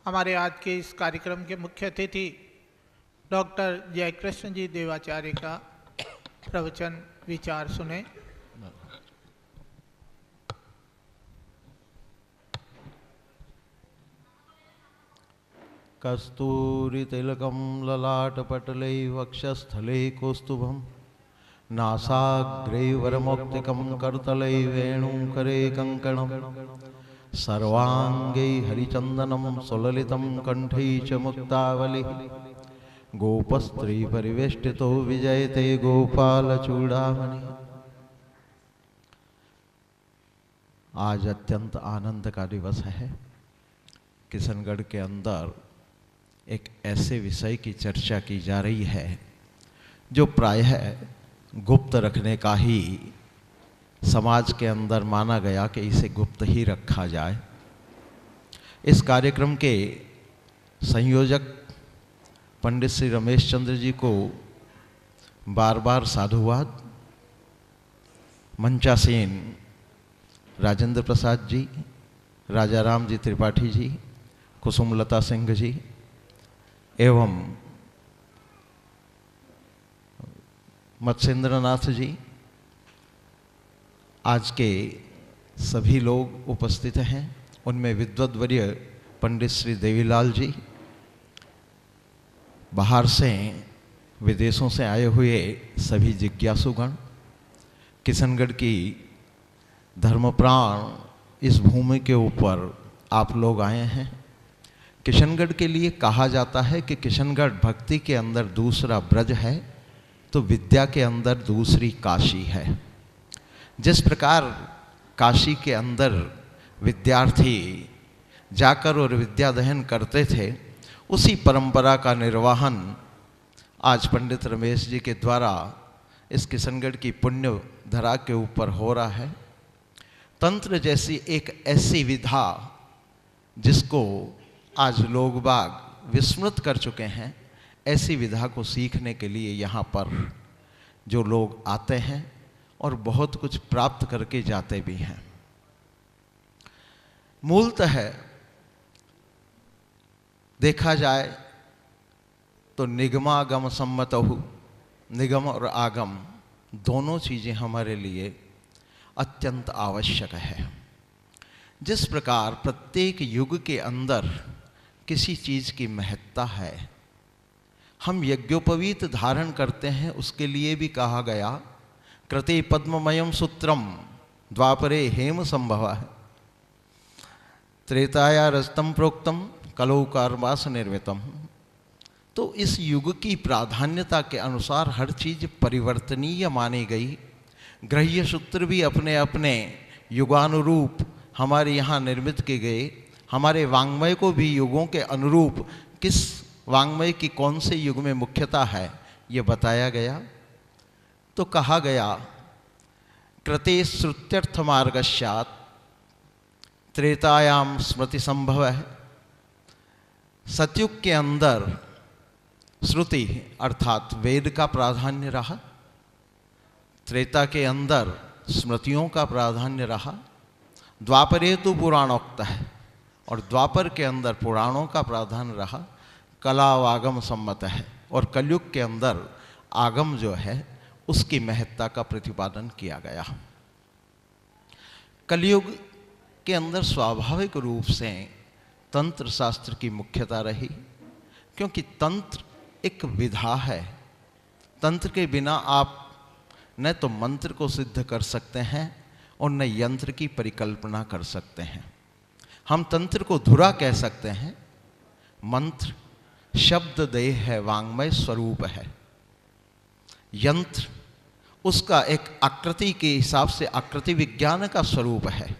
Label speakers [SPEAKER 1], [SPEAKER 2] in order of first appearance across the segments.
[SPEAKER 1] हमारे आज के इस कार्यक्रम के मुख्य अतिथि डॉक्टर जयकृष्ण जी देवाचार्य का प्रवचन विचार सुने।
[SPEAKER 2] कस्तूरितिलकं ललाटपटले वक्षस्थले कौस्तुभं नासाग्रे वरमौक्तिकं करतले वेणुकरे कङ्कणं सर्वाङ्गे हरिचन्दनं सुललितं कण्ठे च मुक्तावलिः गोपस्त्रीपरिवेष्टितो विजयते गोपालचूडामणि। आज अत्यंत आनंद का दिवस है। किशनगढ़ के अंदर एक ऐसे विषय की चर्चा की जा रही है जो प्रायः गुप्त रखने का ही समाज के अंदर माना गया कि इसे गुप्त ही रखा जाए। इस कार्यक्रम के संयोजक पंडित श्री रमेश चंद्र जी को बार बार साधुवाद, मंचासीन राजेंद्र प्रसाद जी, राजा राम जी त्रिपाठी जी, कुसुमलता सिंह जी एवं मत्स्येंद्र नाथ जी, आज के सभी लोग उपस्थित हैं। उनमें विद्वद्वर्य पंडित श्री देवीलाल जी, बाहर से विदेशों से आए हुए सभी जिज्ञासुगण, किशनगढ़ की धर्मप्राण इस भूमि के ऊपर आप लोग आए हैं। किशनगढ़ के लिए कहा जाता है कि किशनगढ़ भक्ति के अंदर दूसरा ब्रज है तो विद्या के अंदर दूसरी काशी है। जिस प्रकार काशी के अंदर विद्यार्थी जाकर और विद्यादहन करते थे, उसी परंपरा का निर्वहन आज पंडित रमेश जी के द्वारा इस किशनगढ़ की पुण्य धरा के ऊपर हो रहा है। तंत्र जैसी एक ऐसी विधा जिसको आज लोग बाग विस्मृत कर चुके हैं, ऐसी विधा को सीखने के लिए यहाँ पर जो लोग आते हैं और बहुत कुछ प्राप्त करके जाते भी हैं। मूलतः देखा जाए तो निगमागम सम्मतहु, निगम और आगम दोनों चीज़ें हमारे लिए अत्यंत आवश्यक है। जिस प्रकार प्रत्येक युग के अंदर किसी चीज़ की महत्ता है, हम यज्ञोपवीत धारण करते हैं, उसके लिए भी कहा गया कृते पद्ममयम सूत्रम द्वापरे हेम संभव है, त्रेताया रजतम प्रोक्तम कलौ कार्वास निर्मितम। तो इस युग की प्राधान्यता के अनुसार हर चीज़ परिवर्तनीय मानी गई। ग्रह्य सूत्र भी अपने अपने युगानुरूप हमारे यहाँ निर्मित किए गए। हमारे वाङ्मय को भी युगों के अनुरूप किस वाङ्मय की कौन से युग में मुख्यता है ये बताया गया। तो कहा गया कृते श्रुत्यर्थ मार्गस्यात् त्रेतायाम स्मृति संभव है। सतयुग के अंदर श्रुति अर्थात वेद का प्राधान्य रहा, त्रेता के अंदर स्मृतियों का प्राधान्य रहा, द्वापरे तो पुराणोक्त है और द्वापर के अंदर पुराणों का प्राधान्य रहा, कला व आगम सम्मत है और कलयुग के अंदर आगम जो है उसकी महत्ता का प्रतिपादन किया गया। कलयुग के अंदर स्वाभाविक रूप से तंत्र शास्त्र की मुख्यता रही, क्योंकि तंत्र एक विधा है। तंत्र के बिना आप न तो मंत्र को सिद्ध कर सकते हैं और न यंत्र की परिकल्पना कर सकते हैं। हम तंत्र को धुरा कह सकते हैं। मंत्र शब्द देह है, वाङ्मय स्वरूप है। यंत्र उसका एक आकृति के हिसाब से आकृति विज्ञान का स्वरूप है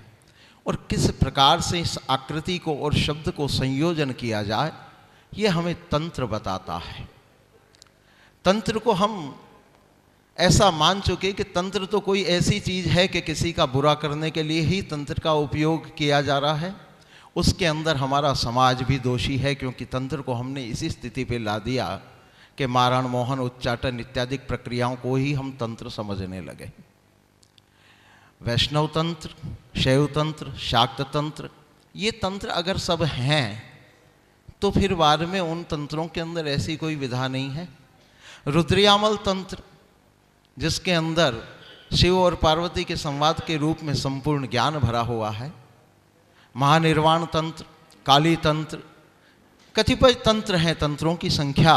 [SPEAKER 2] और किस प्रकार से इस आकृति को और शब्द को संयोजन किया जाए ये हमें तंत्र बताता है। तंत्र को हम ऐसा मान चुके कि तंत्र तो कोई ऐसी चीज़ है कि किसी का बुरा करने के लिए ही तंत्र का उपयोग किया जा रहा है। उसके अंदर हमारा समाज भी दोषी है, क्योंकि तंत्र को हमने इसी स्थिति पे ला दिया कि मारण मोहन उच्चाटन इत्यादि प्रक्रियाओं को ही हम तंत्र समझने लगे। वैष्णव तंत्र, शैव तंत्र, शाक्त तंत्र, ये तंत्र अगर सब हैं तो फिर बाद में उन तंत्रों के अंदर ऐसी कोई विधा नहीं है। रुद्रयामल तंत्र, जिसके अंदर शिव और पार्वती के संवाद के रूप में संपूर्ण ज्ञान भरा हुआ है, महानिर्वाण तंत्र, काली तंत्र, कतिपय तंत्र हैं। तंत्रों की संख्या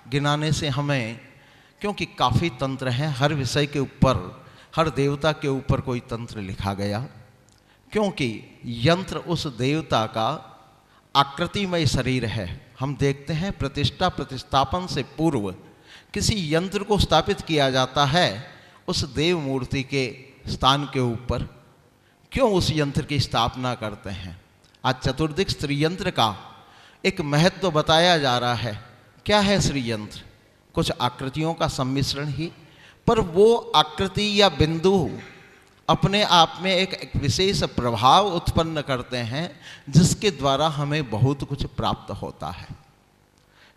[SPEAKER 2] गिनाने से हमें, क्योंकि काफ़ी तंत्र हैं, हर विषय के ऊपर, हर देवता के ऊपर कोई तंत्र लिखा गया, क्योंकि यंत्र उस देवता का आकृतिमय शरीर है। हम देखते हैं प्रतिष्ठा प्रतिस्थापन से पूर्व किसी यंत्र को स्थापित किया जाता है उस देव मूर्ति के स्थान के ऊपर। क्यों उस यंत्र की स्थापना करते हैं? आज चतुर्दिक स्त्री यंत्र का एक महत्व बताया जा रहा है। क्या है श्री यंत्र? कुछ आकृतियों का सम्मिश्रण ही, पर वो आकृति या बिंदु अपने आप में एक विशेष प्रभाव उत्पन्न करते हैं, जिसके द्वारा हमें बहुत कुछ प्राप्त होता है।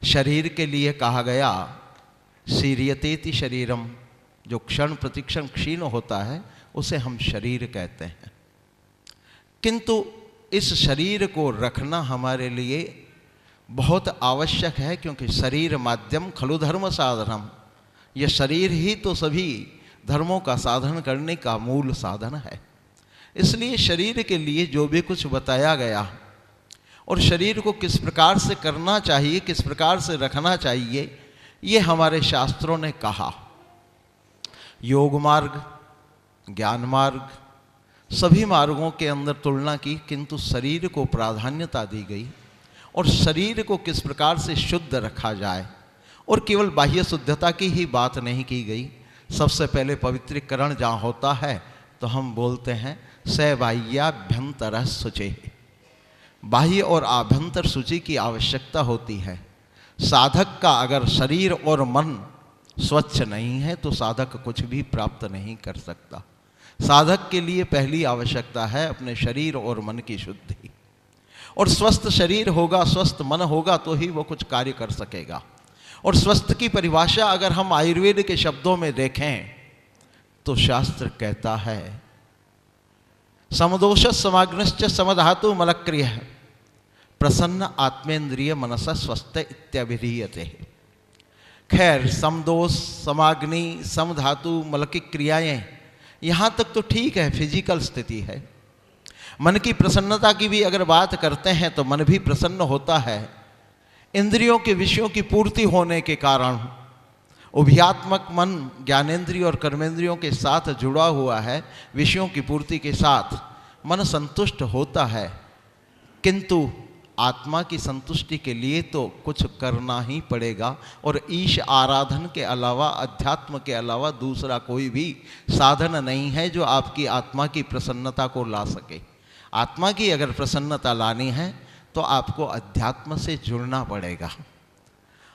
[SPEAKER 2] शरीर के लिए कहा गया शीर्यतेति शरीरम, जो क्षण प्रतिक्षण क्षीण होता है उसे हम शरीर कहते हैं। किंतु इस शरीर को रखना हमारे लिए बहुत आवश्यक है, क्योंकि शरीर माध्यम खलु धर्म साधनम, यह शरीर ही तो सभी धर्मों का साधन करने का मूल साधन है। इसलिए शरीर के लिए जो भी कुछ बताया गया और शरीर को किस प्रकार से करना चाहिए, किस प्रकार से रखना चाहिए, ये हमारे शास्त्रों ने कहा। योग मार्ग, ज्ञान मार्ग, सभी मार्गों के अंदर तुलना की, किंतु शरीर को प्राधान्यता दी गई और शरीर को किस प्रकार से शुद्ध रखा जाए। और केवल बाह्य शुद्धता की ही बात नहीं की गई। सबसे पहले पवित्रीकरण जहाँ होता है तो हम बोलते हैं स बाह्याभ्यंतर शुचि, बाह्य और आभ्यंतर शुचि की आवश्यकता होती है। साधक का अगर शरीर और मन स्वच्छ नहीं है तो साधक कुछ भी प्राप्त नहीं कर सकता। साधक के लिए पहली आवश्यकता है अपने शरीर और मन की शुद्धि, और स्वस्थ शरीर होगा, स्वस्थ मन होगा तो ही वो कुछ कार्य कर सकेगा। और स्वस्थ की परिभाषा अगर हम आयुर्वेद के शब्दों में देखें तो शास्त्र कहता है समदोष समाग्नश्च समधातु मलक्रिय प्रसन्न आत्मेन्द्रिय मनस स्वस्थ इत्याभिधीयते। खैर, समदोष, समाग्नि, समधातु, मल की क्रियाएं यहाँ तक तो ठीक है, फिजिकल स्थिति है। मन की प्रसन्नता की भी अगर बात करते हैं तो मन भी प्रसन्न होता है। इंद्रियों के विषयों की पूर्ति होने के कारण उभयात्मक मन ज्ञानेंद्रिय और कर्मेंद्रियों के साथ जुड़ा हुआ है। विषयों की पूर्ति के साथ मन संतुष्ट होता है, किंतु आत्मा की संतुष्टि के लिए तो कुछ करना ही पड़ेगा। और ईश आराधन के अलावा, अध्यात्म के अलावा दूसरा कोई भी साधन नहीं है जो आपकी आत्मा की प्रसन्नता को ला सके। आत्मा की अगर प्रसन्नता लानी है तो आपको अध्यात्म से जुड़ना पड़ेगा।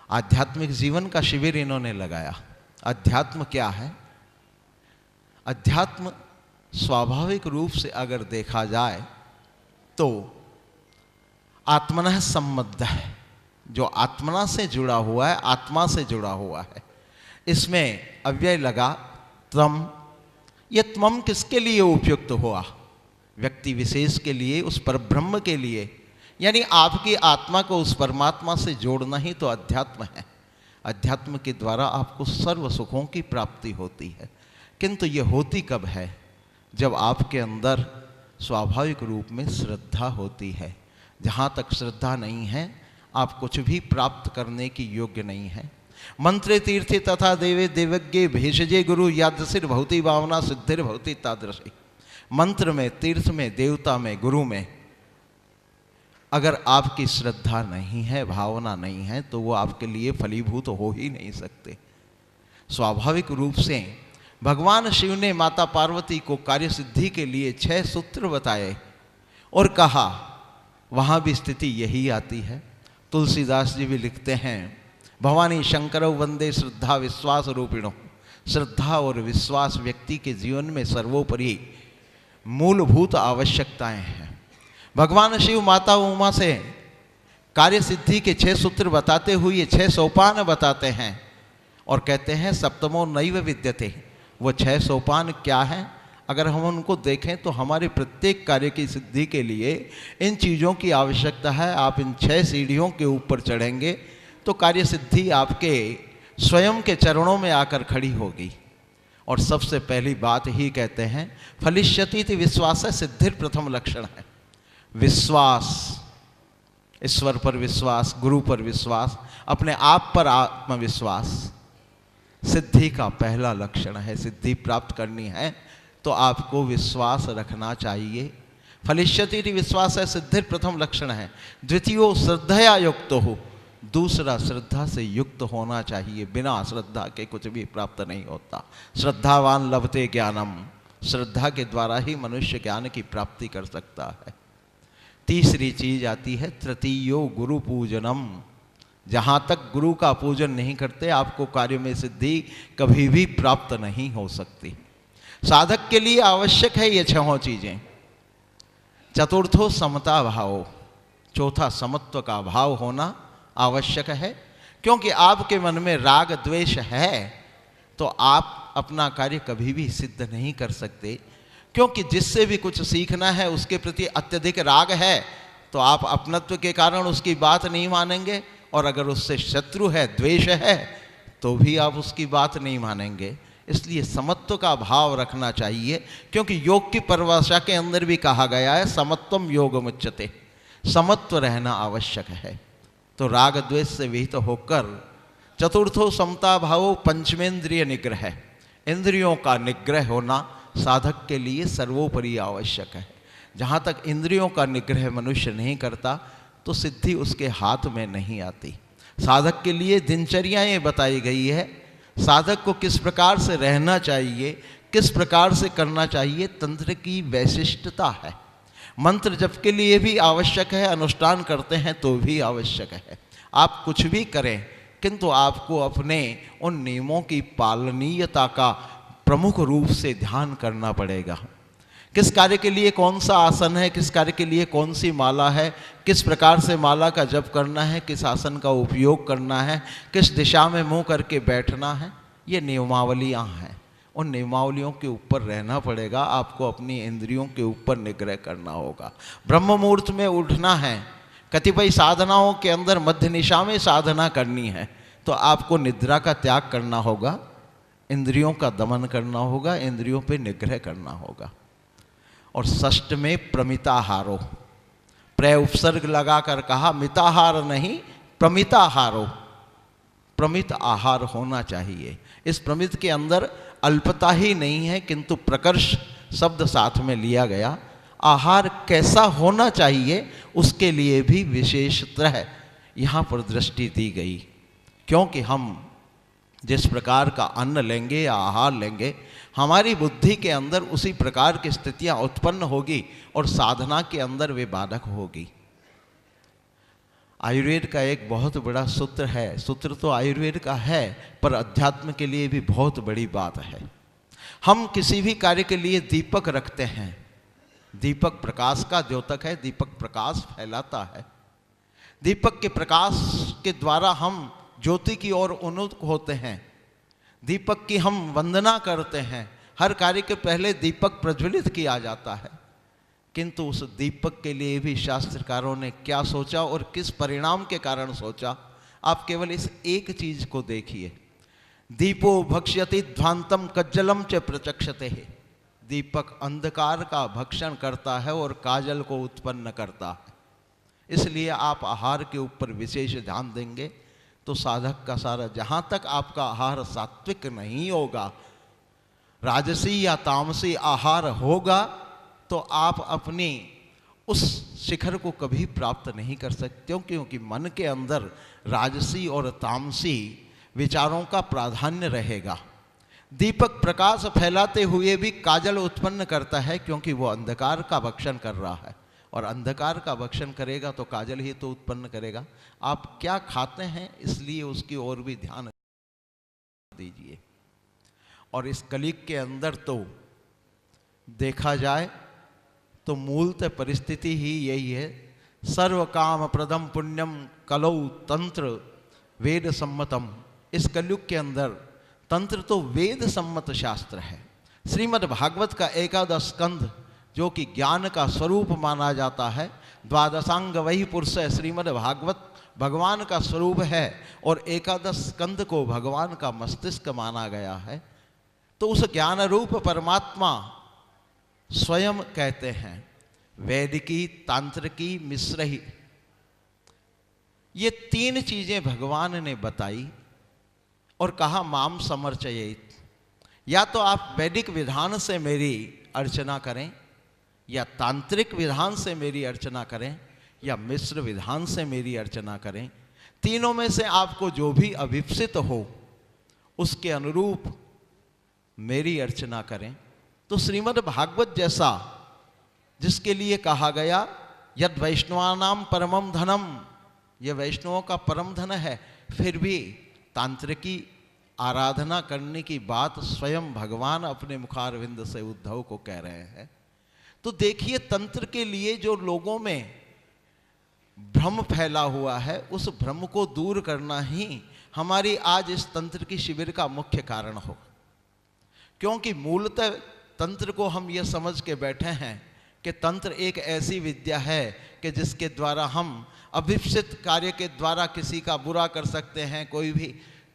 [SPEAKER 2] आध्यात्मिक जीवन का शिविर इन्होंने लगाया। अध्यात्म क्या है? अध्यात्म स्वाभाविक रूप से अगर देखा जाए तो आत्मनः संबद्ध है, जो आत्मना से जुड़ा हुआ है, आत्मा से जुड़ा हुआ है। इसमें अव्यय लगा त्वम। यह त्वम किसके लिए उपयुक्त हुआ? व्यक्ति विशेष के लिए, उस परब्रह्म के लिए, यानी आपकी आत्मा को उस परमात्मा से जोड़ना ही तो अध्यात्म है। अध्यात्म के द्वारा आपको सर्व सुखों की प्राप्ति होती है, किंतु ये होती कब है? जब आपके अंदर स्वाभाविक रूप में श्रद्धा होती है। जहाँ तक श्रद्धा नहीं है आप कुछ भी प्राप्त करने की योग्य नहीं है। मंत्रे तीर्थे तथा देवे देवज्ञे भेषजे गुरु यादृशिर भवति भावना सिद्धिर भवति तादृशी। मंत्र में, तीर्थ में, देवता में, गुरु में अगर आपकी श्रद्धा नहीं है, भावना नहीं है, तो वो आपके लिए फलीभूत हो ही नहीं सकते। स्वाभाविक रूप से भगवान शिव ने माता पार्वती को कार्य सिद्धि के लिए 6 सूत्र बताए और कहा, वहाँ भी स्थिति यही आती है। तुलसीदास जी भी लिखते हैं, भवानी शंकरौ वंदे श्रद्धा विश्वास रूपिणो। श्रद्धा और विश्वास व्यक्ति के जीवन में सर्वोपरि मूलभूत आवश्यकताएं हैं। भगवान शिव माता उमा से कार्य सिद्धि के 6 सूत्र बताते हुए 6 सोपान बताते हैं और कहते हैं सप्तमो नैव विद्यते। वो 6 सोपान क्या है? अगर हम उनको देखें तो हमारे प्रत्येक कार्य की सिद्धि के लिए इन चीज़ों की आवश्यकता है। आप इन 6 सीढ़ियों के ऊपर चढ़ेंगे तो कार्य सिद्धि आपके स्वयं के चरणों में आकर खड़ी होगी। और सबसे पहली बात ही कहते हैं फलिष्यति इति विश्वास है, सिद्धिर प्रथम लक्षण है। विश्वास, ईश्वर पर विश्वास, गुरु पर विश्वास, अपने आप पर आत्मविश्वास सिद्धि का पहला लक्षण है। सिद्धि प्राप्त करनी है तो आपको विश्वास रखना चाहिए। फलिष्यति इति विश्वास है, सिद्धिर प्रथम लक्षण है। द्वितीयो श्रद्धया युक्त हो, दूसरा श्रद्धा से युक्त होना चाहिए। बिना श्रद्धा के कुछ भी प्राप्त नहीं होता। श्रद्धावान लभते ज्ञानम, श्रद्धा के द्वारा ही मनुष्य ज्ञान की प्राप्ति कर सकता है। तीसरी चीज आती है तृतीयो गुरु पूजनम। जहाँ तक गुरु का पूजन नहीं करते आपको कार्य में सिद्धि कभी भी प्राप्त नहीं हो सकती। साधक के लिए आवश्यक है ये 6 चीजें। चतुर्थो समता भाव, चौथा समत्व का भाव होना आवश्यक है। क्योंकि आपके मन में राग द्वेष है तो आप अपना कार्य कभी भी सिद्ध नहीं कर सकते। क्योंकि जिससे भी कुछ सीखना है उसके प्रति अत्यधिक राग है तो आप अपनत्व के कारण उसकी बात नहीं मानेंगे, और अगर उससे शत्रु है, द्वेष है, तो भी आप उसकी बात नहीं मानेंगे। इसलिए समत्व का भाव रखना चाहिए। क्योंकि योग की परिभाषा के अंदर भी कहा गया है समत्वम योगमुच्यते, समत्व रहना आवश्यक है। तो राग द्वेष से विहित होकर चतुर्थो समता भावो पंचमेंद्रिय निग्रह है, इंद्रियों का निग्रह होना साधक के लिए सर्वोपरि आवश्यक है। जहाँ तक इंद्रियों का निग्रह मनुष्य नहीं करता तो सिद्धि उसके हाथ में नहीं आती। साधक के लिए दिनचर्याएं बताई गई है, साधक को किस प्रकार से रहना चाहिए, किस प्रकार से करना चाहिए, तंत्र की वैशिष्टता है। मंत्र जप के लिए भी आवश्यक है, अनुष्ठान करते हैं तो भी आवश्यक है। आप कुछ भी करें किंतु आपको अपने उन नियमों की पालनीयता का प्रमुख रूप से ध्यान करना पड़ेगा। किस कार्य के लिए कौन सा आसन है, किस कार्य के लिए कौन सी माला है, किस प्रकार से माला का जप करना है, किस आसन का उपयोग करना है, किस दिशा में मुंह करके बैठना है, ये नियमावलियां हैं। उन नियमावलियों के ऊपर रहना पड़ेगा। आपको अपनी इंद्रियों के ऊपर निग्रह करना होगा। ब्रह्म मुहूर्त में उठना है, कतिपय साधनाओं के अंदर मध्य निशा में साधना करनी है तो आपको निद्रा का त्याग करना होगा, इंद्रियों का दमन करना होगा, इंद्रियों पे निग्रह करना होगा। और षष्ठ में प्रमिताहारो, प्रय उपसर्ग लगाकर कहा मिताहार नहीं प्रमिताहारो, प्रमित आहार होना चाहिए। इस प्रमित के अंदर अल्पता ही नहीं है किंतु प्रकर्ष शब्द साथ में लिया गया। आहार कैसा होना चाहिए उसके लिए भी विशेषतः यहाँ पर दृष्टि दी गई। क्योंकि हम जिस प्रकार का अन्न लेंगे या आहार लेंगे हमारी बुद्धि के अंदर उसी प्रकार की स्थितियां उत्पन्न होगी और साधना के अंदर वे बाधक होगी। आयुर्वेद का एक बहुत बड़ा सूत्र है, सूत्र तो आयुर्वेद का है पर अध्यात्म के लिए भी बहुत बड़ी बात है। हम किसी भी कार्य के लिए दीपक रखते हैं, दीपक प्रकाश का द्योतक है, दीपक प्रकाश फैलाता है। दीपक के प्रकाश के द्वारा हम ज्योति की ओर उन्मुख होते हैं, दीपक की हम वंदना करते हैं। हर कार्य के पहले दीपक प्रज्वलित किया जाता है, किंतु उस दीपक के लिए भी शास्त्रकारों ने क्या सोचा और किस परिणाम के कारण सोचा, आप केवल इस एक चीज को देखिए। दीपो भक्ष्यति ध्वांतम कज्जलम च प्रचक्षते है, दीपक अंधकार का भक्षण करता है और काजल को उत्पन्न करता है। इसलिए आप आहार के ऊपर विशेष ध्यान देंगे तो साधक का सारा, जहां तक आपका आहार सात्विक नहीं होगा, राजसी या तामसी आहार होगा, तो आप अपनी उस शिखर को कभी प्राप्त नहीं कर सकते। क्योंकि मन के अंदर राजसी और तामसी विचारों का प्राधान्य रहेगा। दीपक प्रकाश फैलाते हुए भी काजल उत्पन्न करता है क्योंकि वो अंधकार का भक्षण कर रहा है, और अंधकार का भक्षण करेगा तो काजल ही तो उत्पन्न करेगा। आप क्या खाते हैं इसलिए उसकी ओर भी ध्यान दीजिए। और इस कलियुग के अंदर तो देखा जाए तो मूलतः परिस्थिति ही यही है। सर्व काम प्रदम पुण्यम कलौ तंत्र वेद सम्मतम। इस कलयुग के अंदर तंत्र तो वेद सम्मत शास्त्र है, श्रीमद् भागवत का एकादश स्कंध जो कि ज्ञान का स्वरूप माना जाता है, द्वादशांग वही पुरुष है, श्रीमद् भागवत भगवान का स्वरूप है और एकादश स्कंद को भगवान का मस्तिष्क माना गया है। तो उस ज्ञान रूप परमात्मा स्वयं कहते हैं वैदिकी, तांत्रिकी, मिश्रही, ये तीन चीजें भगवान ने बताई और कहा माम समर्चयेत। या तो आप वैदिक विधान से मेरी अर्चना करें, या तांत्रिक विधान से मेरी अर्चना करें, या मिश्र विधान से मेरी अर्चना करें। तीनों में से आपको जो भी अभिप्सित हो उसके अनुरूप मेरी अर्चना करें। तो श्रीमद् भागवत जैसा, जिसके लिए कहा गया यद वैष्णवानाम परमम धनम, यह वैष्णवों का परम धन है, फिर भी तांत्रिकी आराधना करने की बात स्वयं भगवान अपने मुखारविंद से उद्धव को कह रहे हैं। तो देखिए, तंत्र के लिए जो लोगों में भ्रम फैला हुआ है, उस भ्रम को दूर करना ही हमारी आज इस तंत्र की शिविर का मुख्य कारण हो। क्योंकि मूलतः तंत्र को हम ये समझ के बैठे हैं कि तंत्र एक ऐसी विद्या है कि जिसके द्वारा हम अभिप्सित कार्य के द्वारा किसी का बुरा कर सकते हैं कोई भी,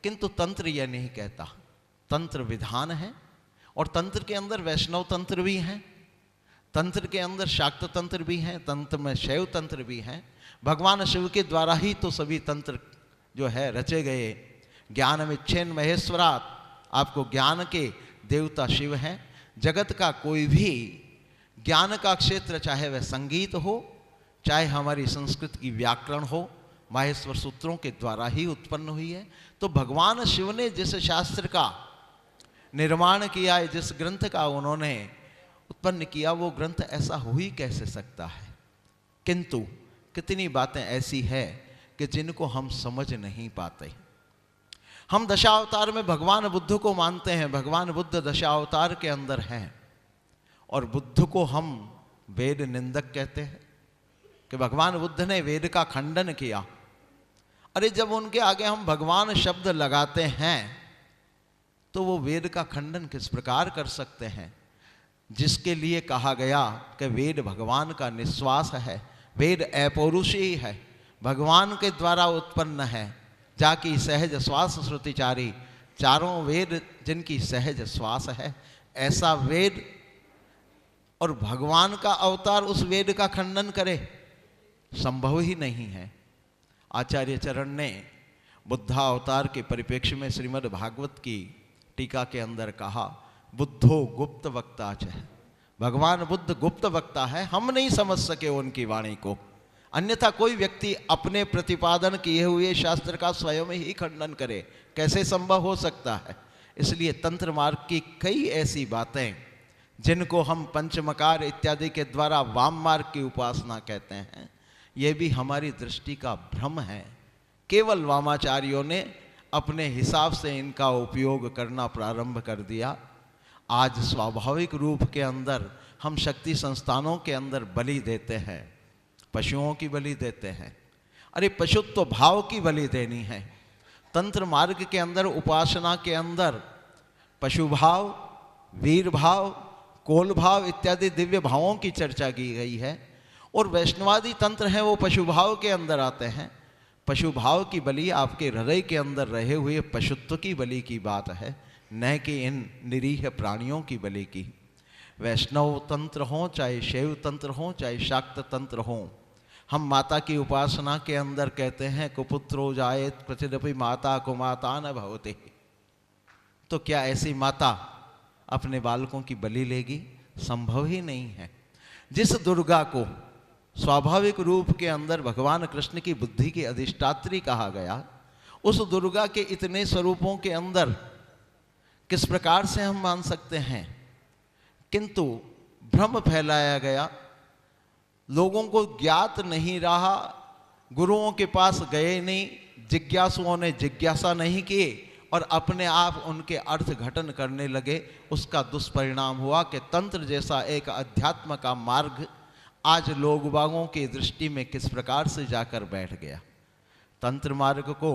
[SPEAKER 2] किंतु तंत्र यह नहीं कहता। तंत्र विधान है और तंत्र के अंदर वैष्णव तंत्र भी हैं, तंत्र के अंदर शाक्त तंत्र भी हैं, तंत्र में शैव तंत्र भी हैं। भगवान शिव के द्वारा ही तो सभी तंत्र जो है रचे गए। ज्ञान मिच्छेन महेश्वरात, आपको ज्ञान के देवता शिव हैं। जगत का कोई भी ज्ञान का क्षेत्र, चाहे वह संगीत हो, चाहे हमारी संस्कृत की व्याकरण हो, माहेश्वर सूत्रों के द्वारा ही उत्पन्न हुई है। तो भगवान शिव ने जिस शास्त्र का निर्माण किया है, जिस ग्रंथ का उन्होंने उत्पन्न किया, वो ग्रंथ ऐसा हो ही कैसे सकता है। किंतु कितनी बातें ऐसी है कि जिनको हम समझ नहीं पाते। हम दशावतार में भगवान बुद्ध को मानते हैं, भगवान बुद्ध दशावतार के अंदर हैं, और बुद्ध को हम वेद निंदक कहते हैं कि भगवान बुद्ध ने वेद का खंडन किया। अरे जब उनके आगे हम भगवान शब्द लगाते हैं तो वो वेद का खंडन किस प्रकार कर सकते हैं, जिसके लिए कहा गया कि वेद भगवान का निश्वास है, वेद अपौरुषी है, भगवान के द्वारा उत्पन्न है। जाकी सहज श्वास श्रुतिचारी, चारों वेद जिनकी सहज श्वास है, ऐसा वेद और भगवान का अवतार उस वेद का खंडन करे, संभव ही नहीं है। आचार्य चरण ने बुद्धा अवतार के परिप्रेक्ष्य में श्रीमद् भागवत की टीका के अंदर कहा, बुद्धो गुप्त वक्ता च, भगवान बुद्ध गुप्त वक्ता है, हम नहीं समझ सके उनकी वाणी को। अन्यथा कोई व्यक्ति अपने प्रतिपादन किए हुए शास्त्र का स्वयं ही खंडन करे, कैसे संभव हो सकता है। इसलिए तंत्र मार्ग की कई ऐसी बातें जिनको हम पंचमकार इत्यादि के द्वारा वाम मार्ग की उपासना कहते हैं, ये भी हमारी दृष्टि का भ्रम है। केवल वामाचार्यों ने अपने हिसाब से इनका उपयोग करना प्रारंभ कर दिया। आज स्वाभाविक रूप के अंदर हम शक्ति संस्थानों के अंदर बलि देते हैं, पशुओं की बलि देते हैं। अरे पशुत्व भाव की बलि देनी है। तंत्र मार्ग के अंदर उपासना के अंदर पशु भाव, वीर भाव, कोल भाव इत्यादि दिव्य भावों की चर्चा की गई है। और वैष्णवादी तंत्र हैं वो पशु भाव के अंदर आते हैं। पशु भाव की बलि आपके हृदय के अंदर रहे हुए पशुत्व की बलि की बात है, न कि इन निरीह प्राणियों की बलि की। वैष्णव तंत्र हों, चाहे शैव तंत्र हों, चाहे शाक्त तंत्र हों, हम माता की उपासना के अंदर कहते हैं कुपुत्रो जायेत क्वचिदपि माता कुमाता न भवति। तो क्या ऐसी माता अपने बालकों की बलि लेगी? संभव ही नहीं है। जिस दुर्गा को स्वाभाविक रूप के अंदर भगवान कृष्ण की बुद्धि की अधिष्ठात्री कहा गया, उस दुर्गा के इतने स्वरूपों के अंदर किस प्रकार से हम मान सकते हैं? किंतु भ्रम फैलाया गया, लोगों को ज्ञात नहीं रहा, गुरुओं के पास गए नहीं, जिज्ञासुओं ने जिज्ञासा नहीं की और अपने आप उनके अर्थ घटन करने लगे। उसका दुष्परिणाम हुआ कि तंत्र जैसा एक अध्यात्म का मार्ग आज लोग बागों की दृष्टि में किस प्रकार से जाकर बैठ गया। तंत्र मार्ग को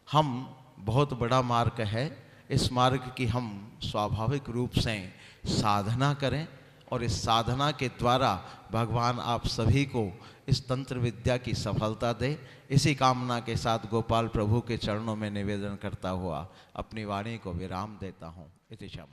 [SPEAKER 2] हम बहुत बड़ा मार्ग है, इस मार्ग की हम स्वाभाविक रूप से साधना करें और इस साधना के द्वारा भगवान आप सभी को इस तंत्र विद्या की सफलता दे। इसी कामना के साथ गोपाल प्रभु के चरणों में निवेदन करता हुआ अपनी वाणी को विराम देता हूँ। इति शम।